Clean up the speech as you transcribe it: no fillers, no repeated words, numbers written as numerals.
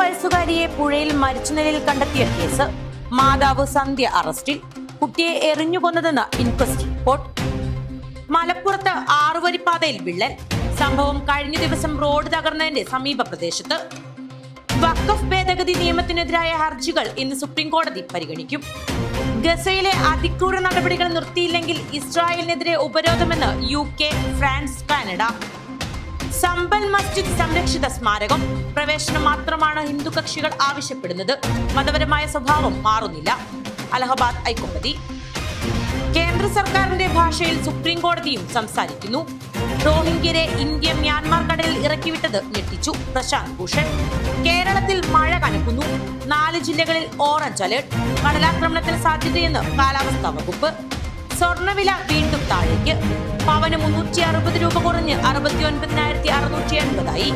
വയസ്സുകാരിയെ പുഴയിൽ മരിച്ച നിലയിൽ കണ്ടെത്തിയ കേസ്. മാതാവ് സന്ധ്യ അറസ്റ്റിൽ. കുട്ടിയെ എറിഞ്ഞുകൊന്നതെന്ന് ഇൻക്വസ്റ്റ് റിപ്പോർട്ട്. മലപ്പുറത്ത് 6 വരിപ്പാതയിൽ വിള്ളൽ. സംഭവം കഴിഞ്ഞ ദിവസം റോഡ് തകർന്നതിന്റെ സമീപ പ്രദേശത്ത്. വഖഫ് ഭേദഗതി നിയമത്തിനെതിരായ ഹർജികൾ ഇന്ന് സുപ്രീം കോടതി പരിഗണിക്കും. ഗസയിലെ അതിക്രൂര നടപടികൾ നിർത്തിയില്ലെങ്കിൽ ഇസ്രായേലിനെതിരെ ഉപരോധമെന്ന് UK, ഫ്രാൻസ്, കാനഡ. സമ്പൽ മസ്ജിദ് സംരക്ഷിത സ്മാരകം. പ്രവേശനം മാത്രമാണ് ഹിന്ദു കക്ഷികൾ ആവശ്യപ്പെടുന്നത്. മതപരമായ സ്വഭാവം മാറുന്നില്ല. അലഹബാദ് ഹൈക്കോടതി. കേന്ദ്ര സർക്കാരിന്റെ ഭാഷയിൽ സുപ്രീം കോടതിയും സംസാരിക്കുന്നു. റോഹിംഗ്യരെ ഇന്ത്യ മ്യാൻമാർ കടലിൽ ഇറക്കിവിട്ടത് ഞെട്ടിച്ചു. പ്രശാന്ത് ഭൂഷൺ. കേരളത്തിൽ മഴ കനക്കുന്നു. 4 ജില്ലകളിൽ ഓറഞ്ച് അലേർട്ട്. കടലാക്രമണത്തിന് സാധ്യതയെന്ന് കാലാവസ്ഥാ വകുപ്പ്. സ്വർണ്ണവില വീണ്ടും താഴേക്ക്. പവന് 360 രൂപ കുറഞ്ഞ് 69,680 ആയി.